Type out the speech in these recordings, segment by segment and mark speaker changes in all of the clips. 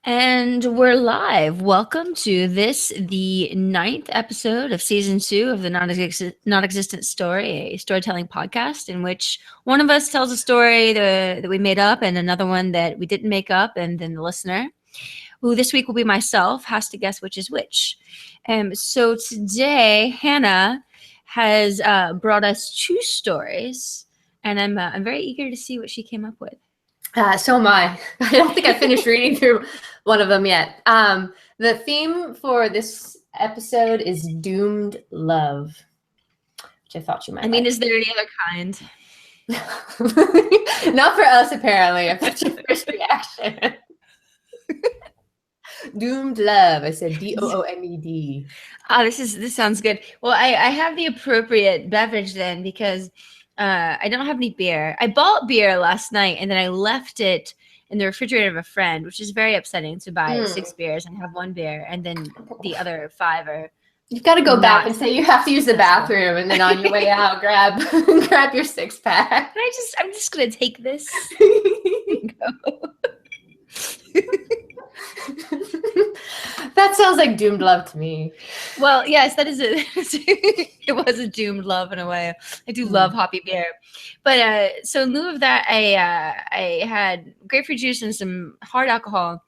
Speaker 1: And we're live. Welcome to the ninth episode of season 2 of the Non-Existent Story, a storytelling podcast in which one of us tells a story that we made up and another one that we didn't make up, and then the listener, who this week will be myself, has to guess which is which. So today, Hannah has brought us 2 stories, and I'm very eager to see what she came up with.
Speaker 2: So am I. I don't think I finished reading through one of them yet. The theme for this episode is doomed love, which I thought you might like.
Speaker 1: Is there any other kind?
Speaker 2: Not for us, apparently. That's your first reaction. Doomed love. I said D-O-O-M-E-D.
Speaker 1: This sounds good. Well, I have the appropriate beverage then, because I don't have any beer. I bought beer last night and then I left it in the refrigerator of a friend, which is very upsetting to buy 6 beers and have 1 beer and then the other 5 are.
Speaker 2: You've got to go back and say you have to use the bathroom, and then on your way out, grab your 6-pack.
Speaker 1: I'm just gonna take this.
Speaker 2: That sounds like doomed love to me.
Speaker 1: Well, yes, that is it. It was a doomed love in a way. I do love hoppy beer, but so in lieu of that, I had grapefruit juice and some hard alcohol.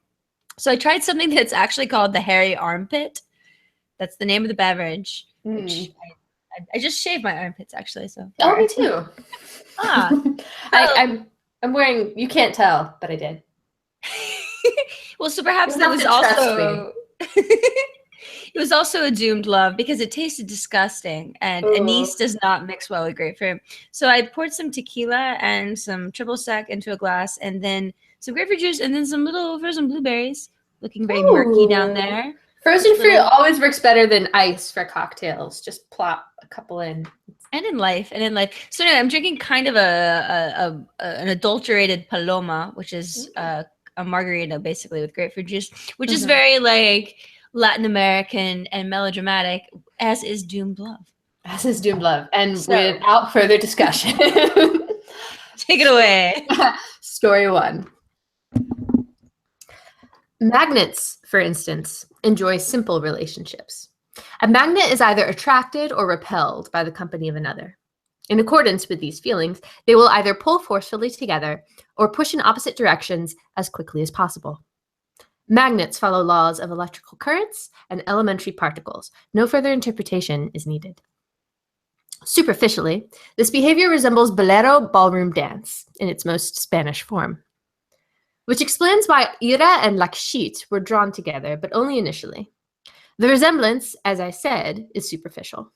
Speaker 1: So I tried something that's actually called the hairy armpit. That's the name of the beverage. Which I just shaved my armpits actually. So
Speaker 2: me too. I'm wearing. You can't tell, but I did.
Speaker 1: Well, so perhaps that was also it was also a doomed love because it tasted disgusting, and anise does not mix well with grapefruit. So I poured some tequila and some triple sec into a glass, and then some grapefruit juice, and then some little frozen blueberries, looking very murky down there.
Speaker 2: Frozen fruit always works better than ice for cocktails. Just plop a couple in.
Speaker 1: And in life. So anyway, I'm drinking kind of an adulterated paloma, which is a margarita basically with grapefruit juice, which is very like Latin American and melodramatic, as is doomed love.
Speaker 2: And without further discussion,
Speaker 1: take it away.
Speaker 2: Story 1. Magnets, for instance, enjoy simple relationships. A magnet is either attracted or repelled by the company of another. In accordance with these feelings, they will either pull forcefully together or push in opposite directions as quickly as possible. Magnets follow laws of electrical currents and elementary particles. No further interpretation is needed. Superficially, this behavior resembles Bolero ballroom dance in its most Spanish form, which explains why Ira and Lakshit were drawn together, but only initially. The resemblance, as I said, is superficial.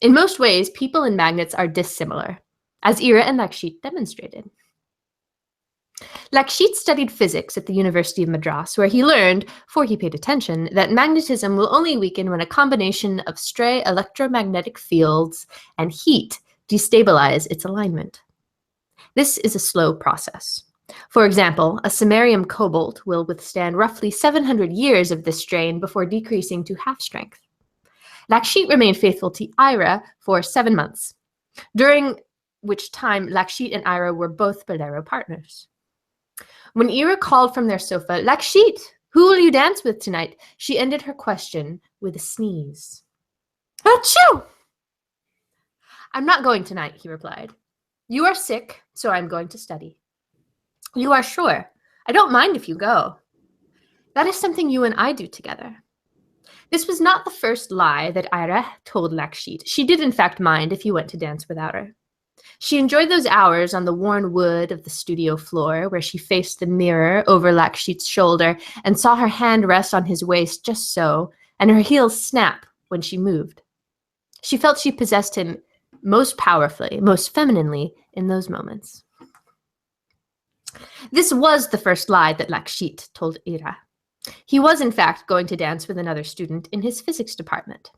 Speaker 2: In most ways, people and magnets are dissimilar, as Ira and Lakshit demonstrated. Lakshit studied physics at the University of Madras, where he learned, for he paid attention, that magnetism will only weaken when a combination of stray electromagnetic fields and heat destabilize its alignment. This is a slow process. For example, a samarium cobalt will withstand roughly 700 years of this strain before decreasing to half strength. Lakshit remained faithful to Ira for 7 months, during which time Lakshit and Ira were both Bolero partners. When Ira called from their sofa, "Lakshit, who will you dance with tonight?" she ended her question with a sneeze. "Achoo! I'm not going tonight," he replied. "You are sick, so I'm going to study." "You are sure? I don't mind if you go." "That is something you and I do together." This was not the first lie that Ira told Lakshit. She did in fact mind if he went to dance without her. She enjoyed those hours on the worn wood of the studio floor, where she faced the mirror over Lakshit's shoulder and saw her hand rest on his waist just so, and her heels snap when she moved. She felt she possessed him most powerfully, most femininely in those moments. This was the first lie that Lakshit told Ira. He was, in fact, going to dance with another student in his physics department.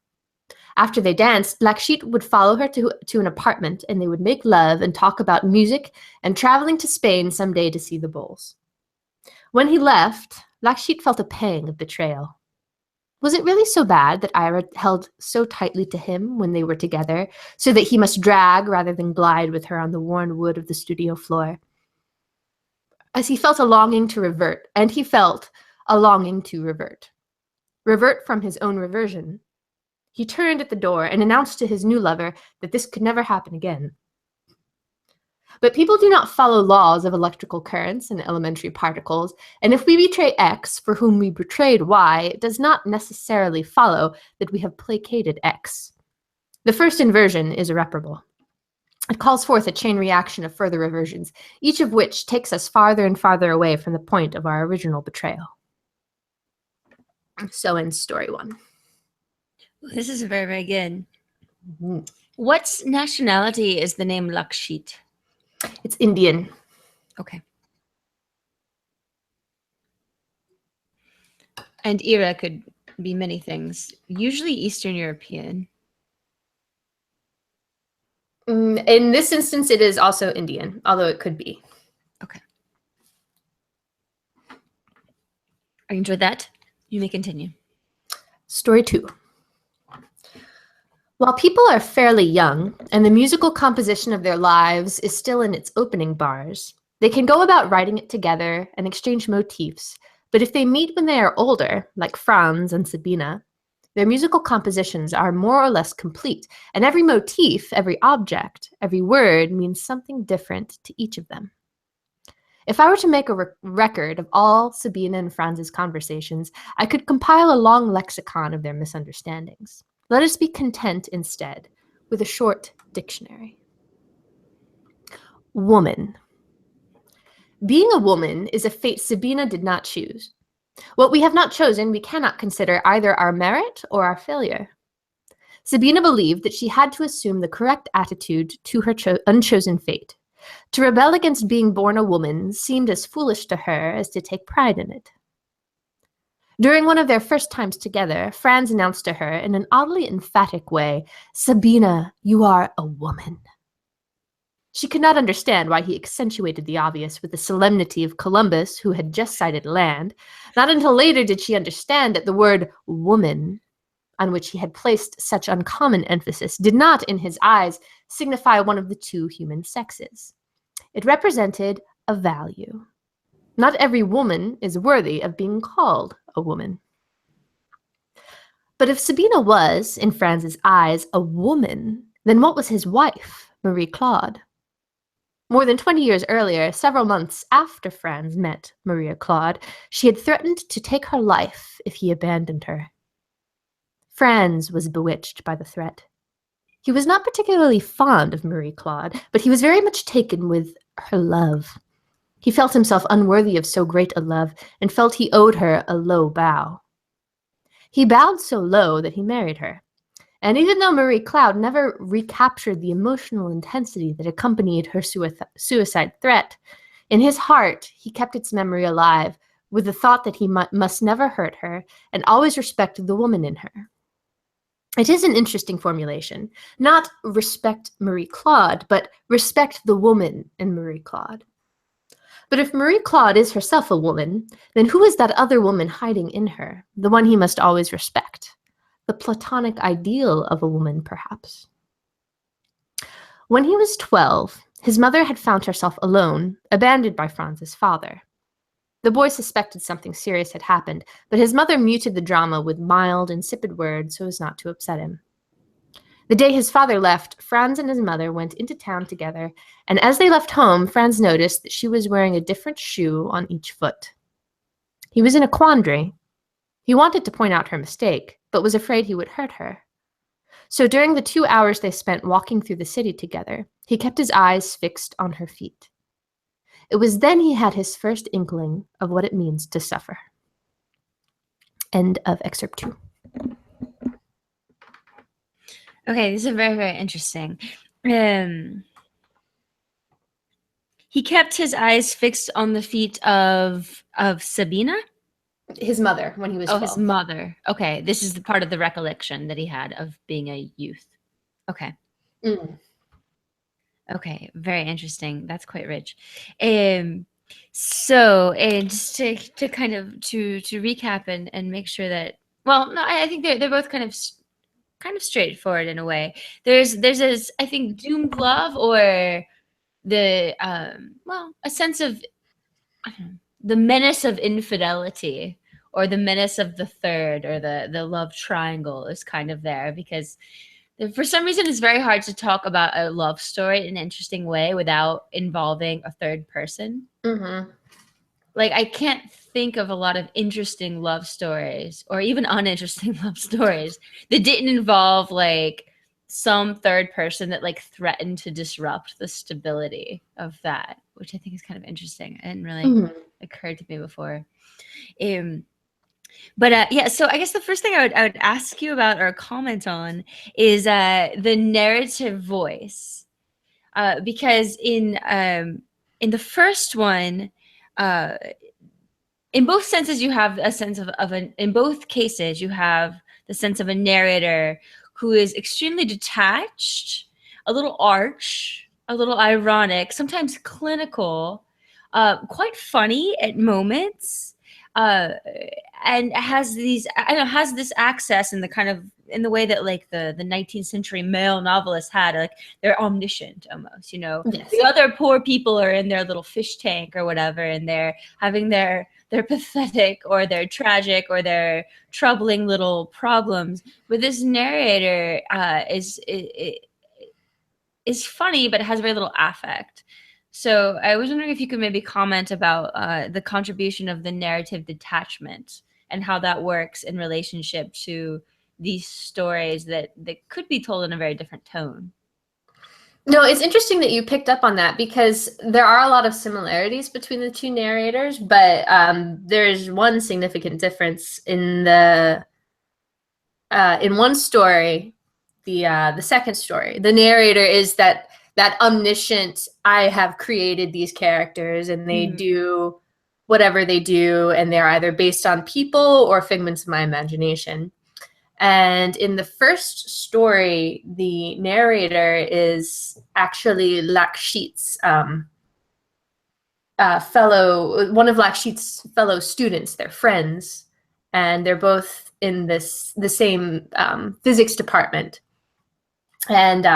Speaker 2: After they danced, Lakshit would follow her to an apartment, and they would make love and talk about music and traveling to Spain someday to see the bulls. When he left, Lakshit felt a pang of betrayal. Was it really so bad that Ira held so tightly to him when they were together, so that he must drag rather than glide with her on the worn wood of the studio floor? As he felt a longing to revert, and he felt a longing to revert. Revert from his own reversion. He turned at the door and announced to his new lover that this could never happen again. But people do not follow laws of electrical currents and elementary particles, and if we betray X for whom we betrayed Y, it does not necessarily follow that we have placated X. The first inversion is irreparable. It calls forth a chain reaction of further reversions, each of which takes us farther and farther away from the point of our original betrayal. So ends story 1.
Speaker 1: This is very, very good. What nationality is the name Lakshit?
Speaker 2: It's Indian.
Speaker 1: Okay. And era could be many things, usually Eastern European.
Speaker 2: In this instance, it is also Indian, although it could be.
Speaker 1: Okay. I enjoyed that. You may continue.
Speaker 2: Story 2. While people are fairly young and the musical composition of their lives is still in its opening bars, they can go about writing it together and exchange motifs, but if they meet when they are older, like Franz and Sabina, their musical compositions are more or less complete, and every motif, every object, every word means something different to each of them. If I were to make a record of all Sabina and Franz's conversations, I could compile a long lexicon of their misunderstandings. Let us be content instead with a short dictionary. Woman. Being a woman is a fate Sabina did not choose. What we have not chosen, we cannot consider either our merit or our failure. Sabina believed that she had to assume the correct attitude to her unchosen fate. To rebel against being born a woman seemed as foolish to her as to take pride in it. During one of their first times together, Franz announced to her in an oddly emphatic way, "Sabina, you are a woman." She could not understand why he accentuated the obvious with the solemnity of Columbus, who had just sighted land. Not until later did she understand that the word woman, on which he had placed such uncommon emphasis, did not, in his eyes, signify one of the two human sexes. It represented a value. Not every woman is worthy of being called a woman. But if Sabina was, in Franz's eyes, a woman, then what was his wife, Marie Claude? More than 20 years earlier, several months after Franz met Maria Claude, she had threatened to take her life if he abandoned her. Franz was bewitched by the threat. He was not particularly fond of Marie Claude, but he was very much taken with her love. He felt himself unworthy of so great a love and felt he owed her a low bow. He bowed so low that he married her. And even though Marie Claude never recaptured the emotional intensity that accompanied her suicide threat, in his heart he kept its memory alive with the thought that he must never hurt her and always respect the woman in her. It is an interesting formulation. Not respect Marie Claude, but respect the woman in Marie Claude. But if Marie Claude is herself a woman, then who is that other woman hiding in her, the one he must always respect? The platonic ideal of a woman, perhaps. When he was 12, his mother had found herself alone, abandoned by Franz's father. The boy suspected something serious had happened, but his mother muted the drama with mild, insipid words so as not to upset him. The day his father left, Franz and his mother went into town together, and as they left home, Franz noticed that she was wearing a different shoe on each foot. He was in a quandary. He wanted to point out her mistake, but was afraid he would hurt her. So during the 2 hours they spent walking through the city together, he kept his eyes fixed on her feet. It was then he had his first inkling of what it means to suffer. End of excerpt 2.
Speaker 1: Okay, this is very, very interesting. He kept his eyes fixed on the feet of Sabina?
Speaker 2: His mother, when he was 12.
Speaker 1: His mother. Okay, this is the part of the recollection that he had of being a youth. Okay. Okay, very interesting. That's quite rich. So, and just to kind of to recap and make sure that, well, no, I think they're both kind of straightforward in a way. There's this, I think, doomed love, or the a sense of, I don't know, the menace of infidelity, or the menace of the third, or the love triangle is kind of there, because for some reason it's very hard to talk about a love story in an interesting way without involving a third person.
Speaker 2: Mm-hmm.
Speaker 1: Like, I can't think of a lot of interesting love stories, or even uninteresting love stories, that didn't involve like some third person that like threatened to disrupt the stability of that, which I think is kind of interesting. It didn't really occur to me before. But yeah, so I guess the first thing I would ask you about or comment on is the narrative voice, because in the first one, uh, in both senses, you have a sense of in both cases, you have the sense of a narrator who is extremely detached, a little arch, a little ironic, sometimes clinical, quite funny at moments, uh, and has these, I don't know, has this access in the kind of, in the way that like the 19th century male novelists had, like they're omniscient almost, you know.
Speaker 2: Yes.
Speaker 1: The other poor people are in their little fish tank or whatever, and they're having their pathetic or their tragic or their troubling little problems. But this narrator is funny, but has very little affect. So I was wondering if you could maybe comment about the contribution of the narrative detachment and how that works in relationship to these stories that could be told in a very different tone.
Speaker 2: No, it's interesting that you picked up on that, because there are a lot of similarities between the two narrators, but there's one significant difference in the in one story, the second story. The narrator is that omniscient, I have created these characters and they do whatever they do, and they're either based on people or figments of my imagination. And in the first story, the narrator is actually Lakshit's one of Lakshit's fellow students. They're friends, and they're both in the same physics department. And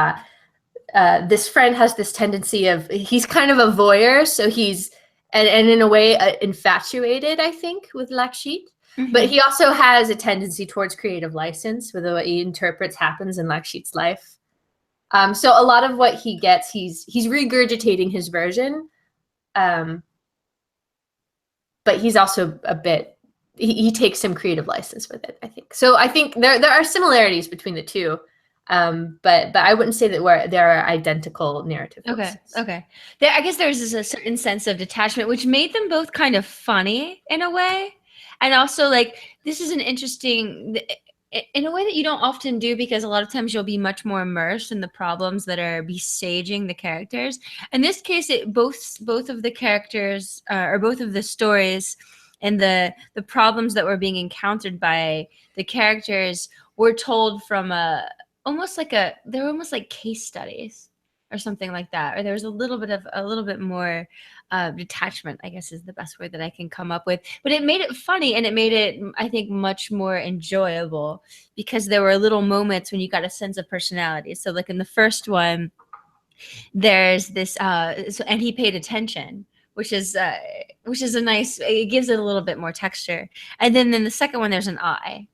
Speaker 2: this friend has this tendency of, he's kind of a voyeur, so he's and in a way infatuated, I think, with Lakshit. But he also has a tendency towards creative license with what he interprets happens in Lakshit's life. So a lot of what he gets, he's regurgitating his version, but he's also a bit, he takes some creative license with it, I think. So I think there are similarities between the two, but I wouldn't say that there are identical narrative voices.
Speaker 1: Okay. I guess there's a certain sense of detachment, which made them both kind of funny in a way. And also, like, this is an interesting, in a way that you don't often do, because a lot of times you'll be much more immersed in the problems that are besieging the characters. In this case, both of the characters, or both of the stories, and the problems that were being encountered by the characters were told from they were almost like case studies or something like that. Or there was a little bit more detachment, I guess is the best word that I can come up with. But it made it funny, and it made it, I think, much more enjoyable, because there were little moments when you got a sense of personality. So like in the first one, there's this, and he paid attention, which is a nice, it gives it a little bit more texture. And then in the second one, there's an I.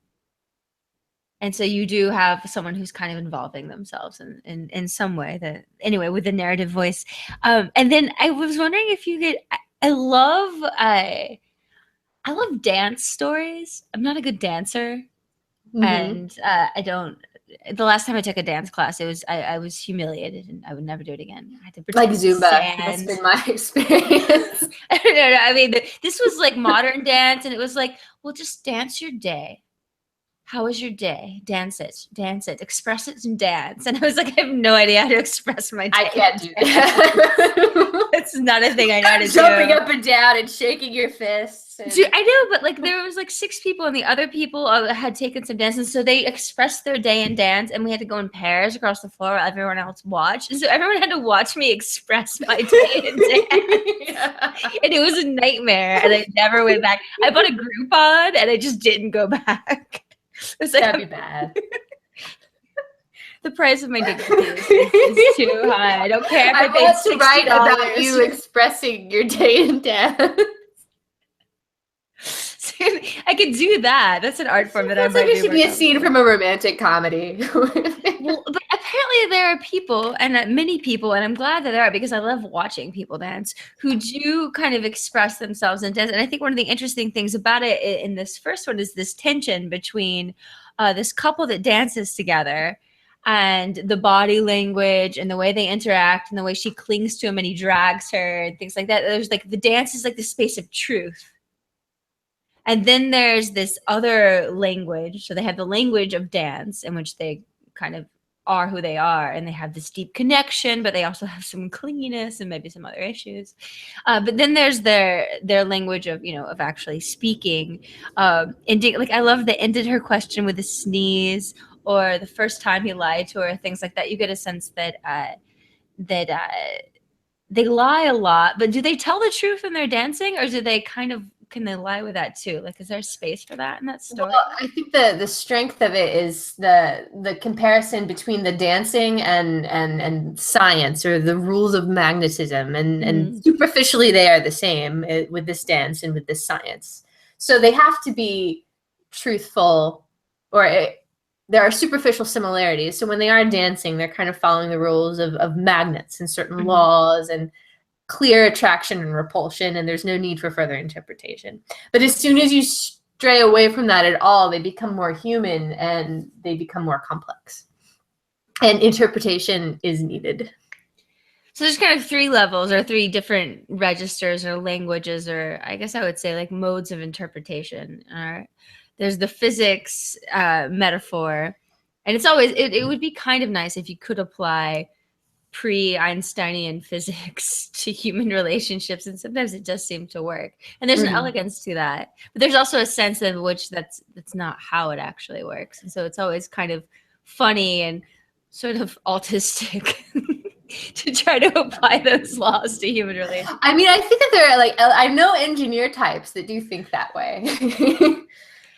Speaker 1: And so you do have someone who's kind of involving themselves in some way, anyway, with the narrative voice. And then I was wondering if you could, I love dance stories. I'm not a good dancer. And the last time I took a dance class, I was humiliated, and I would never do it again. I had to pretend
Speaker 2: like Zumba. That's been my experience.
Speaker 1: I don't know. I mean, this was like modern dance, and it was like, well, just dance your day. How was your day? Dance it, express it and dance. And I was like, I have no idea how to express my day.
Speaker 2: I can't do that.
Speaker 1: It's not a thing I know how to do.
Speaker 2: Jumping up and down and shaking your fists.
Speaker 1: Dude, I know, but like there was like 6 people, and the other people had taken some dances, so they expressed their day in dance, and we had to go in pairs across the floor while everyone else watched. And so everyone had to watch me express my day in dance. And it was a nightmare, and I never went back. I bought a Groupon, and I just didn't go back. It's like,
Speaker 2: that'd be bad.
Speaker 1: The price of my dignity is too high. I don't care if I paid $60.
Speaker 2: Write about you expressing your day in dance.
Speaker 1: I I could do that. That's an art form that I
Speaker 2: Feels like
Speaker 1: might
Speaker 2: it
Speaker 1: be
Speaker 2: should
Speaker 1: more
Speaker 2: be a scene
Speaker 1: comfortable
Speaker 2: from a romantic comedy.
Speaker 1: Well, but apparently there are people, and many people, and I'm glad that there are because I love watching people dance who do kind of express themselves in dance. And I think one of the interesting things about it in this first one is this tension between this couple that dances together and the body language and the way they interact and the way she clings to him and he drags her and things like that. There's like the dance is like the space of truth. And then there's this other language. So they have the language of dance in which they kind of are who they are and they have this deep connection, but they also have some clinginess and maybe some other issues. But then there's their language of, you know, of actually speaking. Ending, like I love the ended her question with a sneeze or the first time he lied to her, things like that. You get a sense that that they lie a lot, but do they tell the truth when they're dancing or do they kind of can they lie with that too? Like, is there space for that in that story?
Speaker 2: Well, I think the strength of it is the comparison between the dancing and science or the rules of magnetism, and superficially they are the same with this dance and with this science. So they have to be truthful, or there are superficial similarities. So when they are dancing, they're kind of following the rules of magnets and certain laws and clear attraction and repulsion, and there's no need for further interpretation. But as soon as you stray away from that at all, they become more human and they become more complex. And interpretation is needed.
Speaker 1: So there's kind of three levels or three different registers or languages, or I guess I would say like modes of interpretation. There's the physics metaphor, and it's always it would be kind of nice if you could apply pre-Einsteinian physics to human relationships, and sometimes it does seem to work. And there's an elegance to that, but there's also a sense in which that's not how it actually works, and so it's always kind of funny and sort of autistic to try to apply those laws to human relationships.
Speaker 2: I mean, I think that there are like I know engineer types that do think that way.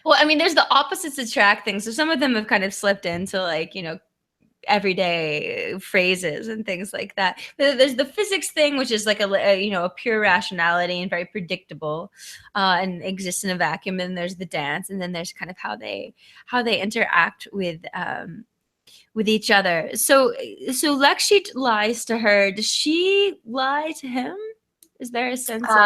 Speaker 1: Well, I mean, there's the opposites attract things, so some of them have kind of slipped into like, you know, everyday phrases and things like that. But there's the physics thing, which is like you know, a pure rationality and very predictable, and exists in a vacuum. And there's the dance, and then there's kind of how they interact with each other. So Lakshit lies to her. Does she lie to him? Is there a sense of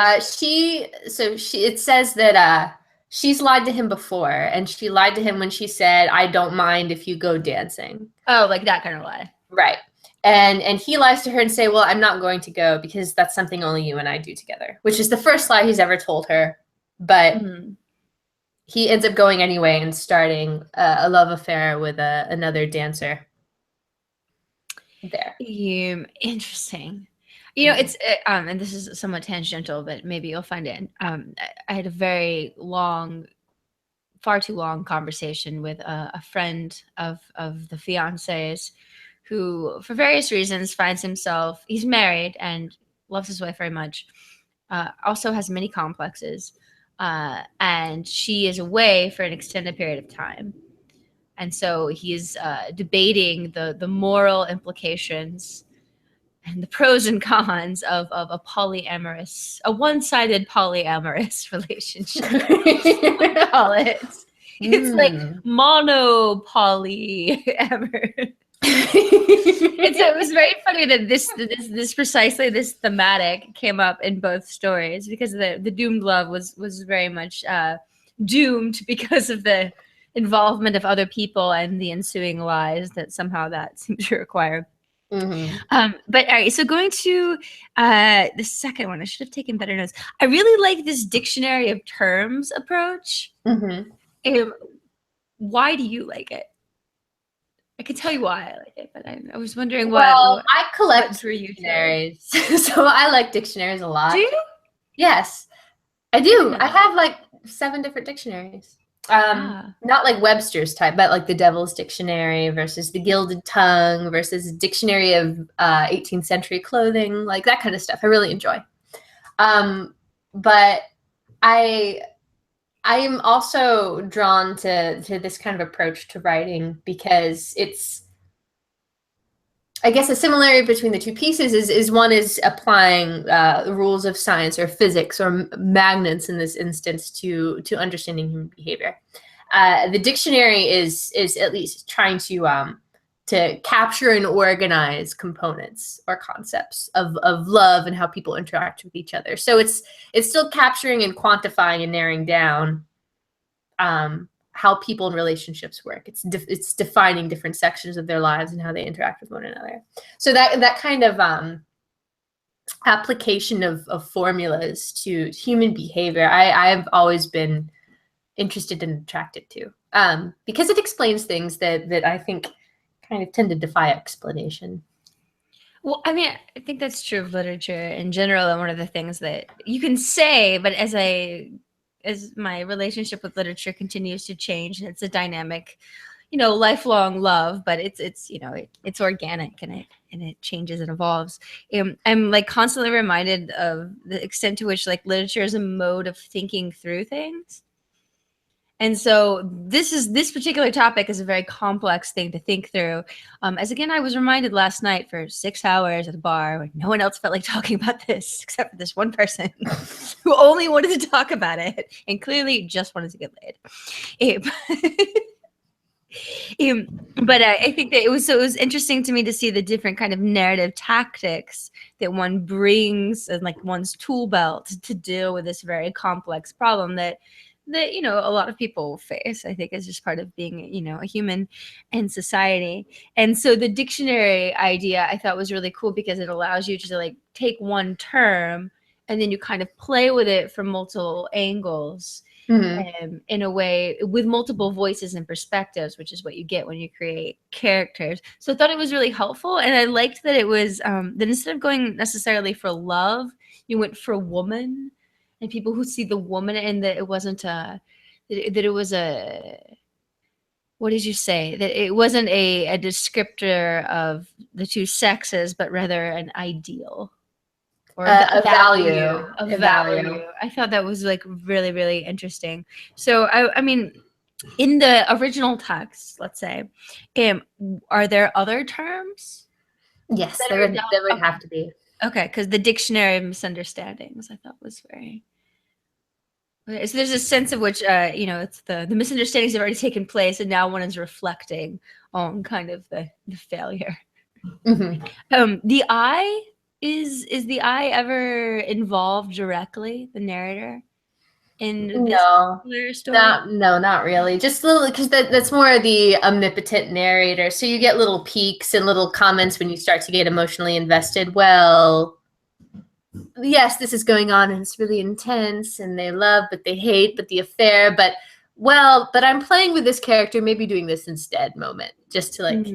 Speaker 2: it says that she's lied to him before, and she lied to him when she said, "I don't mind if you go dancing."
Speaker 1: Oh, like that kind of lie.
Speaker 2: Right. And he lies to her and say, "Well, I'm not going to go because that's something only you and I do together," which is the first lie he's ever told her. But he ends up going anyway and starting a love affair with another dancer there.
Speaker 1: Interesting. You know, it's and this is somewhat tangential, but maybe you'll find it. I had a very long, far too long conversation with a friend of the fiance's, who, for various reasons, finds himself. He's married and loves his wife very much. Also has many complexes, and she is away for an extended period of time. And so he's debating the moral implications and the pros and cons of a one-sided polyamorous relationship. Call it. It's like monopolyamorous. And so it was very funny that this precisely this thematic came up in both stories, because the doomed love was very much doomed because of the involvement of other people and the ensuing lies that somehow that seemed to require. But all right, so going to the second one, I should have taken better notes. I really like this dictionary of terms approach. Why do you like it? I can tell you why I like it, but I was wondering what.
Speaker 2: Well, I collect
Speaker 1: dictionaries,
Speaker 2: so I like dictionaries a lot.
Speaker 1: Do you?
Speaker 2: Yes, I do. I have like 7 different dictionaries. Not like Webster's type, but like the Devil's Dictionary versus the Gilded Tongue versus Dictionary of 18th century clothing, like that kind of stuff. I really enjoy. But I am also drawn to this kind of approach to writing because I guess a similarity between the two pieces is one is applying the rules of science or physics or magnets in this instance to understanding human behavior. The dictionary is at least trying to capture and organize components or concepts of love and how people interact with each other. So it's still capturing and quantifying and narrowing down how people in relationships work. It's defining different sections of their lives and how they interact with one another. So that kind of application of formulas to human behavior, I've always been interested and attracted to, because it explains things that I think kind of tend to defy explanation.
Speaker 1: Well, I mean, I think that's true of literature in general, and one of the things that you can say, but as my relationship with literature continues to change, and it's a dynamic, lifelong love, but it's it's organic, and it changes and evolves. I'm like constantly reminded of the extent to which like literature is a mode of thinking through things. And so this particular topic is a very complex thing to think through. As again, I was reminded last night for 6 hours at a bar when no one else felt like talking about this except for this one person who only wanted to talk about it and clearly just wanted to get laid. But I think that it was interesting to me to see the different kind of narrative tactics that one brings and like one's tool belt to deal with this very complex problem that a lot of people face, I think, is just part of being a human in society. And so the dictionary idea I thought was really cool because it allows you to like take one term and then you kind of play with it from multiple angles. In a way with multiple voices and perspectives, which is what you get when you create characters. So I thought it was really helpful, and I liked that it was that instead of going necessarily for love, you went for woman and people who see the woman, and that it wasn't that it was what did you say, that it wasn't a descriptor of the two sexes, but rather an ideal. Or
Speaker 2: A
Speaker 1: value.
Speaker 2: value.
Speaker 1: I thought that was like really, really interesting. So I mean, in the original text, let's say, are there other terms?
Speaker 2: Yes, there would have to be.
Speaker 1: Okay, because the dictionary of misunderstandings I thought was very. Okay, so there's a sense of which it's the misunderstandings have already taken place, and now one is reflecting on kind of the failure. The I. Is the I ever involved directly, the narrator, in this particular story?
Speaker 2: Not really. Just little, because that's more the omnipotent narrator. So you get little peaks and little comments when you start to get emotionally invested. Well, yes, this is going on and it's really intense and they love, but they hate, but the affair, but I'm playing with this character, maybe doing this instead moment, just to like,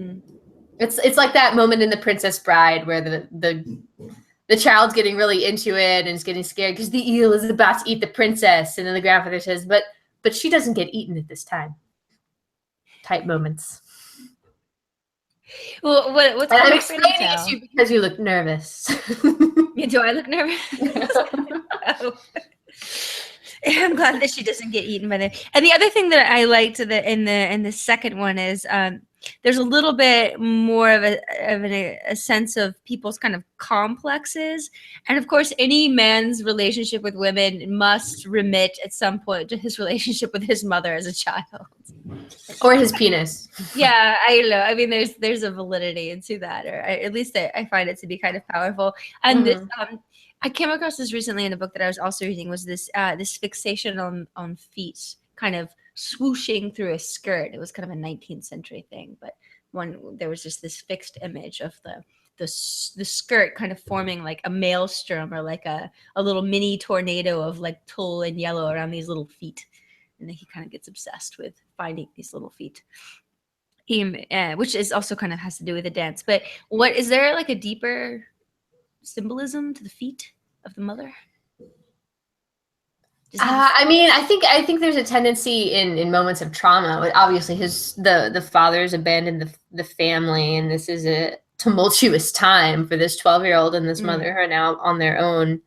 Speaker 2: it's like that moment in The Princess Bride where the child's getting really into it and is getting scared because the eel is about to eat the princess, and then the grandfather says, but she doesn't get eaten at this time. Type moments.
Speaker 1: Well, what's
Speaker 2: I'm explaining it to you because you look nervous.
Speaker 1: Do I look nervous? Oh. I'm glad that she doesn't get eaten by the. And the other thing that I liked in the second one is there's a little bit more of a sense of people's kind of complexes, and of course, any man's relationship with women must remit at some point to his relationship with his mother as a child,
Speaker 2: or his penis.
Speaker 1: Yeah, I know. I mean, there's a validity into that, or at least I find it to be kind of powerful. And this. I came across this recently in a book that I was also reading, was this fixation on feet kind of swooshing through a skirt. It was kind of a 19th century thing, but there was just this fixed image of the skirt kind of forming like a maelstrom or like a little mini tornado of like tulle and yellow around these little feet. And then he kind of gets obsessed with finding these little feet. Which is also kind of has to do with the dance. But is there like a deeper symbolism to the feet of the mother?
Speaker 2: I mean, I think there's a tendency in moments of trauma. Obviously, the father's abandoned the family, and this is a tumultuous time for this 12-year-old and this mother who are now on their own.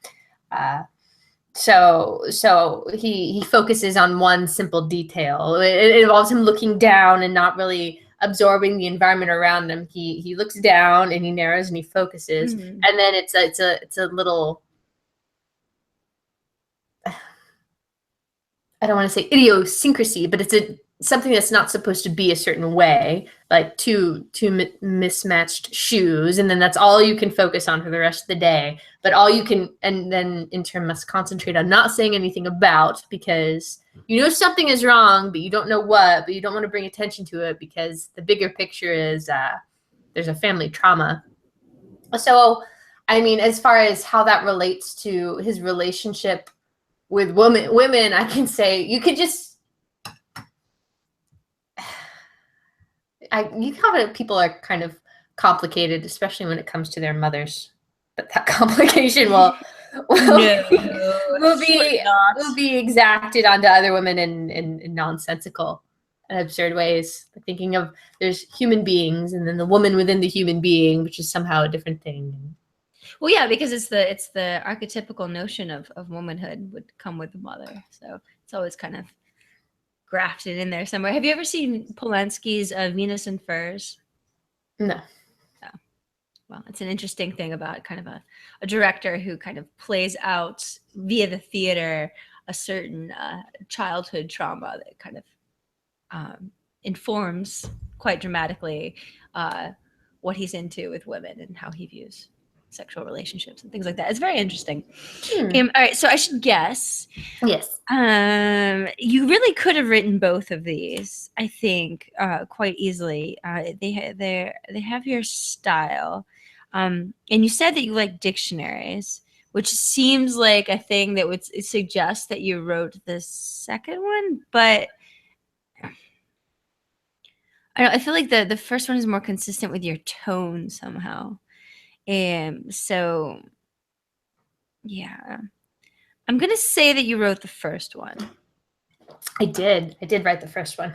Speaker 2: So he focuses on one simple detail. It involves him looking down and not really absorbing the environment around him, he looks down and he narrows and he focuses, and then it's a little, I don't want to say idiosyncrasy, but it's something that's not supposed to be a certain way, like two mismatched shoes, and then that's all you can focus on for the rest of the day. But all you can, and then in turn must concentrate on not saying anything about, because you know something is wrong, but you don't know what, but you don't want to bring attention to it because the bigger picture is there's a family trauma. So, I mean, as far as how that relates to his relationship with women, I can say you could just, you know, people are kind of complicated, especially when it comes to their mothers. But that complication will be exacted onto other women in nonsensical and absurd ways. Thinking of, there's human beings and then the woman within the human being, which is somehow a different thing.
Speaker 1: Well, yeah, because it's the archetypical notion of womanhood would come with the mother, so it's always kind of grafted in there somewhere. Have you ever seen Polanski's Venus and Furs?
Speaker 2: No.
Speaker 1: Oh. Well, it's an interesting thing about kind of a director who kind of plays out via the theater a certain childhood trauma that kind of informs quite dramatically what he's into with women and how he views sexual relationships and things like that. It's very interesting. All right, so I should guess.
Speaker 2: Yes.
Speaker 1: You really could have written both of these, I think, quite easily. They have your style, and you said that you like dictionaries, which seems like a thing that would suggest that you wrote the second one, but I feel like the first one is more consistent with your tone somehow. So yeah, I'm gonna say that you wrote the first one.
Speaker 2: I did write the first one.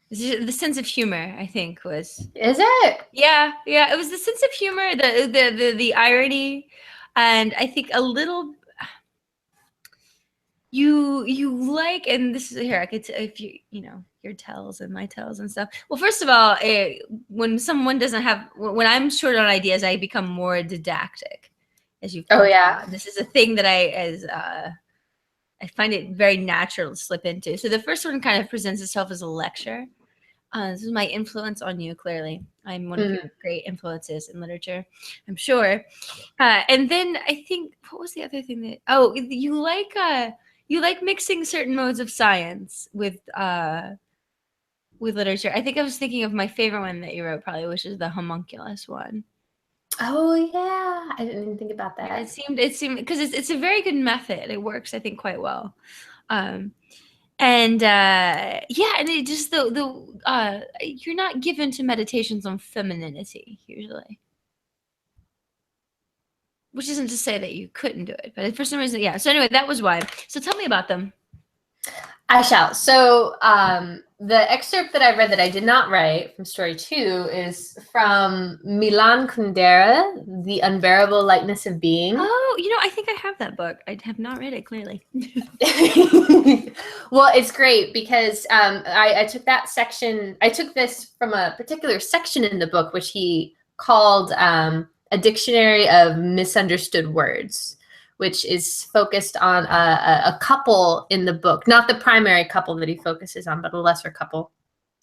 Speaker 1: The sense of humor, I think, was.
Speaker 2: Is it?
Speaker 1: Yeah, it was the sense of humor, the irony, and I think a little. You like, and this is here, I could, if you know your tells and my tells and stuff. Well, first of all, when someone doesn't have, when I'm short on ideas, I become more didactic, as you.
Speaker 2: Oh yeah.
Speaker 1: Out. This is a thing that I find it very natural to slip into. So the first one kind of presents itself as a lecture. This is my influence on you. Clearly, I'm one of your great influences in literature, I'm sure. And then I think, what was the other thing that? Oh, you like mixing certain modes of science with literature. I think I was thinking of my favorite one that you wrote, probably, which is the homunculus one.
Speaker 2: Oh yeah, I didn't even think about that.
Speaker 1: Yeah, it seemed because it's a very good method. It works, I think, quite well. And it just you're not given to meditations on femininity usually. Which isn't to say that you couldn't do it, but for some reason, yeah. So anyway, that was why. So tell me about them.
Speaker 2: I shall. So the excerpt that I read that I did not write from story 2 is from Milan Kundera, The Unbearable Lightness of Being.
Speaker 1: Oh, I think I have that book. I have not read it, clearly.
Speaker 2: Well, it's great because I took that section. I took this from a particular section in the book, which he called A Dictionary of Misunderstood Words, which is focused on a couple in the book, not the primary couple that he focuses on, but a lesser couple,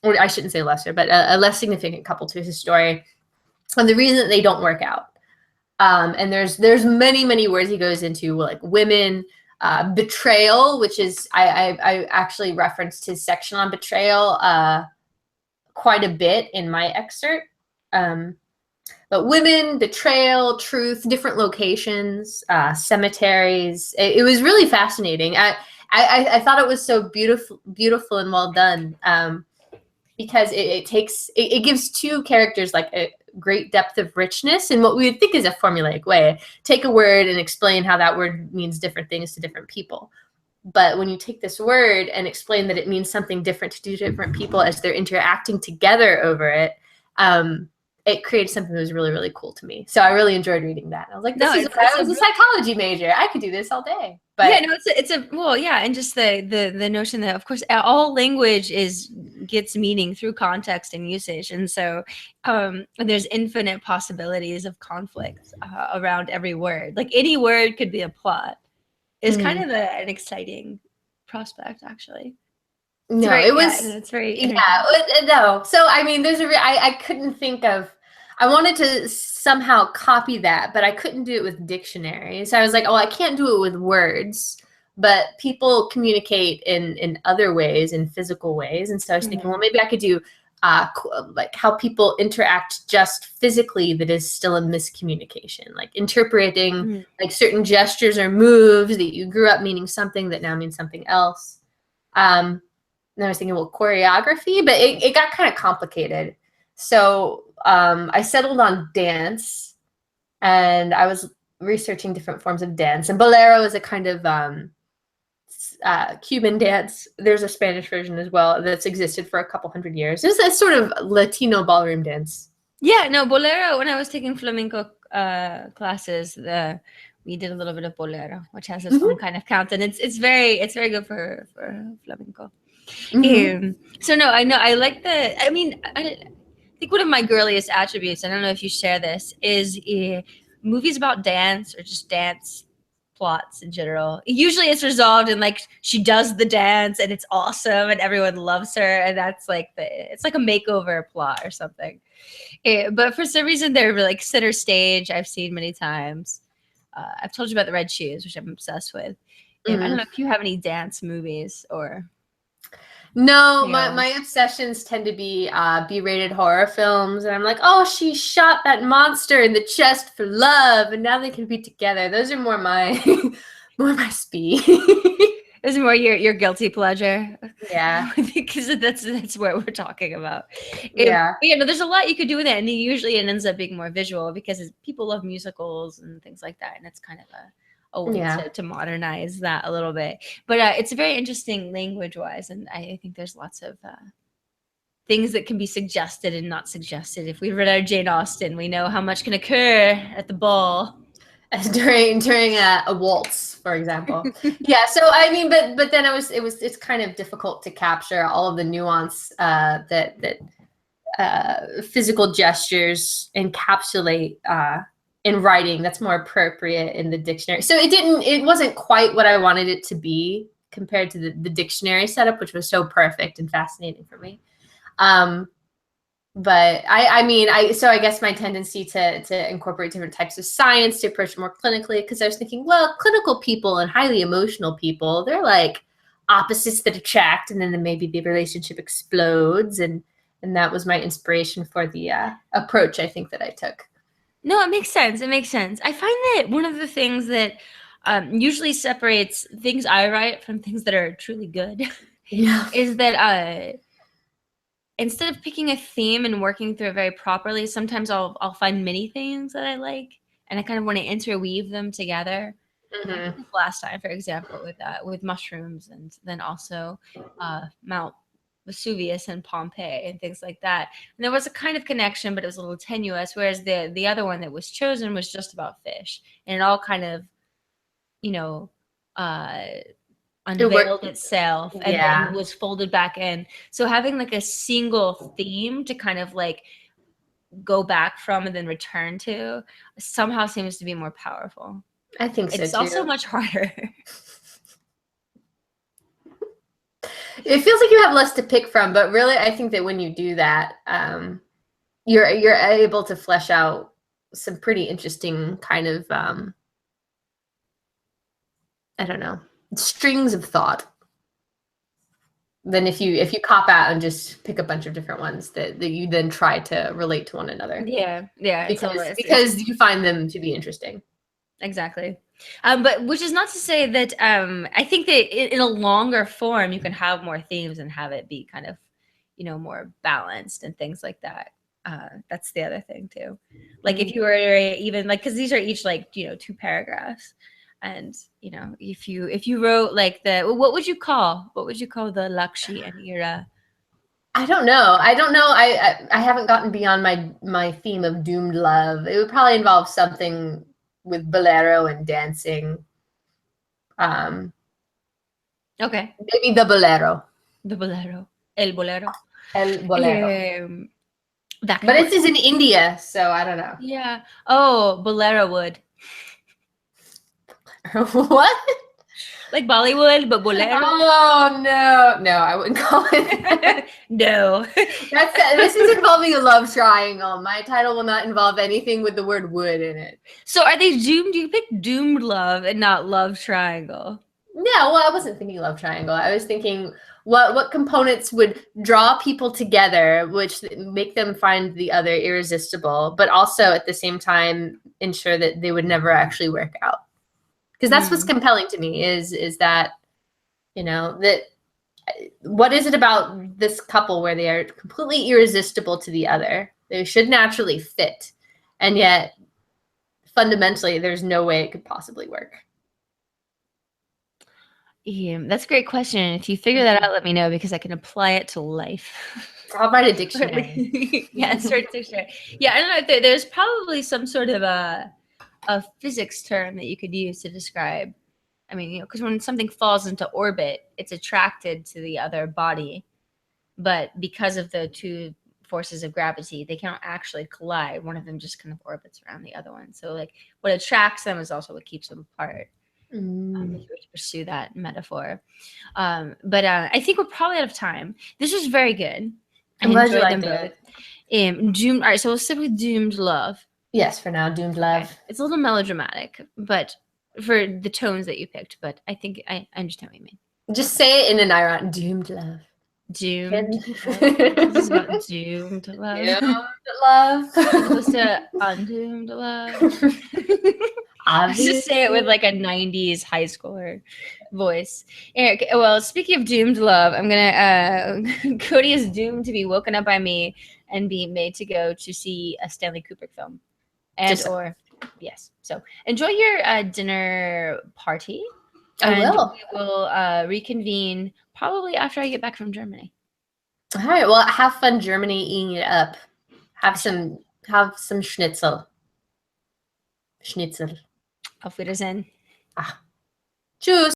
Speaker 2: or I shouldn't say lesser, but a less significant couple to his story, and the reason that they don't work out. And there's many, many words he goes into, like women, betrayal, which is, I actually referenced his section on betrayal quite a bit in my excerpt. But women, betrayal, truth, different locations, cemeteries. It was really fascinating. I thought it was so beautiful and well done because it gives two characters like a great depth of richness in what we would think is a formulaic way. Take a word and explain how that word means different things to different people. But when you take this word and explain that it means something different to two different people as they're interacting together over it, it created something that was really, really cool to me. So I really enjoyed reading that. I was like, I was a psychology major. I could do this all day. But
Speaker 1: yeah, no, it's a well, yeah, and just the notion that, of course, all language is gets meaning through context and usage. And so there's infinite possibilities of conflict around every word. Like any word could be a plot. It's kind of an exciting prospect, actually. It's
Speaker 2: No,
Speaker 1: very,
Speaker 2: it was,
Speaker 1: it's very
Speaker 2: no. So, I mean, I couldn't think of, I wanted to somehow copy that, but I couldn't do it with dictionaries. So I was like, oh, I can't do it with words, but people communicate in other ways, in physical ways. And so I was thinking, well, maybe I could do like how people interact just physically that is still a miscommunication, like interpreting like certain gestures or moves that you grew up meaning something that now means something else. And I was thinking, well, choreography, but it got kind of complicated. So I settled on dance, and I was researching different forms of dance. And bolero is a kind of Cuban dance. There's a Spanish version as well that's existed for a couple hundred years. It's a sort of Latino ballroom dance.
Speaker 1: Yeah, no, bolero. When I was taking flamenco classes, we did a little bit of bolero, which has its own kind of count, and it's very good for flamenco. So no, I know I like the. I mean, I think one of my girliest attributes, I don't know if you share this, is movies about dance or just dance plots in general. Usually it's resolved in like she does the dance and it's awesome and everyone loves her, and that's like it's like a makeover plot or something. But for some reason they're like center stage. I've seen many times. I've told you about the Red Shoes, which I'm obsessed with. I don't know if you have any dance movies or.
Speaker 2: No, my obsessions tend to be B-rated horror films, and I'm like, oh, she shot that monster in the chest for love, and now they can be together. Those are more my speed.
Speaker 1: Those are more your guilty pleasure.
Speaker 2: Yeah,
Speaker 1: because that's what we're talking about.
Speaker 2: Yeah,
Speaker 1: no, there's a lot you could do with it, and usually it ends up being more visual because people love musicals and things like that, and it's kind of a way to modernize that a little bit. But it's very interesting language-wise, and I think there's lots of things that can be suggested and not suggested. If we read our Jane Austen, we know how much can occur at the ball.
Speaker 2: During a waltz, for example. Yeah, so I mean, but then it's kind of difficult to capture all of the nuance that physical gestures encapsulate in writing. That's more appropriate in the dictionary. So it wasn't quite what I wanted it to be compared to the dictionary setup, which was so perfect and fascinating for me. But so I guess my tendency to incorporate different types of science to approach it more clinically, because I was thinking, well, clinical people and highly emotional people, they're like opposites that attract, and then maybe the relationship explodes, and that was my inspiration for the approach I think that I took.
Speaker 1: No, it makes sense. It makes sense. I find that one of the things that usually separates things I write from things that are truly good is that instead of picking a theme and working through it very properly, sometimes I'll find many themes that I like, and I kind of want to interweave them together. Last time, for example, with mushrooms, and then also Mount Vesuvius and Pompeii and things like that. And there was a kind of connection, but it was a little tenuous, whereas the other one that was chosen was just about fish, and it all kind of, unveiled itself and then was folded back in. So having like a single theme to kind of like go back from and then return to somehow seems to be more powerful.
Speaker 2: I think so too.
Speaker 1: It's also much harder.
Speaker 2: It feels like you have less to pick from, but really I think that when you do that, you're able to flesh out some pretty interesting kind of I don't know, strings of thought than if you cop out and just pick a bunch of different ones that you then try to relate to one another.
Speaker 1: Yeah,
Speaker 2: because you find them to be interesting.
Speaker 1: Exactly. But which is not to say that I think that in a longer form you can have more themes and have it be kind of, more balanced and things like that. That's the other thing too. Like if you were even like, because these are each like 2 paragraphs, and if you wrote like what would you call the Lakshmi and Ira?
Speaker 2: I don't know. I haven't gotten beyond my theme of doomed love. It would probably involve something with bolero and dancing.
Speaker 1: Okay.
Speaker 2: Maybe the bolero.
Speaker 1: The bolero. El bolero.
Speaker 2: El bolero.
Speaker 1: That could
Speaker 2: But
Speaker 1: work.
Speaker 2: this is in India, so I don't know.
Speaker 1: Yeah. Oh, bolero wood.
Speaker 2: What?
Speaker 1: Like Bollywood, but bolero.
Speaker 2: Oh no, I wouldn't call it that.
Speaker 1: No.
Speaker 2: This is involving a love triangle. My title will not involve anything with the word wood in it.
Speaker 1: So are they doomed? You picked doomed love and not love triangle.
Speaker 2: Yeah, well, I wasn't thinking love triangle. I was thinking what components would draw people together, which make them find the other irresistible, but also at the same time ensure that they would never actually work out. Because that's what's compelling to me is that, that what is it about this couple where they are completely irresistible to the other? They should naturally fit, and yet fundamentally there's no way it could possibly work.
Speaker 1: Yeah, that's a great question. If you figure that out, let me know because I can apply it to life.
Speaker 2: I'll write a dictionary.
Speaker 1: Yeah, start a dictionary. Yeah, I don't know. There's probably some sort of a physics term that you could use to describe. I mean, because when something falls into orbit, it's attracted to the other body, but because of the two forces of gravity, they can't actually collide. One of them just kind of orbits around the other one. So, like, what attracts them is also what keeps them apart. If you were to pursue that metaphor. But I think we're probably out of time. This was very good.
Speaker 2: I'm glad you liked it.
Speaker 1: Doomed. All right, so we'll stick with doomed love.
Speaker 2: Yes, for now, doomed love.
Speaker 1: Okay. It's a little melodramatic, but for the tones that you picked. But I think I understand what you mean.
Speaker 2: Just say it in an ironic, doomed love.
Speaker 1: Doomed. This is about doomed love.
Speaker 2: Doomed love.
Speaker 1: Supposed to undoomed love. Just say it with like a 90s high schooler voice. Eric, well, speaking of doomed love, I'm gonna Cody is doomed to be woken up by me and be made to go to see a Stanley Kubrick film. Yes. So enjoy your dinner party.
Speaker 2: I will.
Speaker 1: We will reconvene probably after I get back from Germany.
Speaker 2: All right. Well, have fun Germany eating it up. Have some schnitzel. Schnitzel.
Speaker 1: Auf Wiedersehen.
Speaker 2: Tschüss.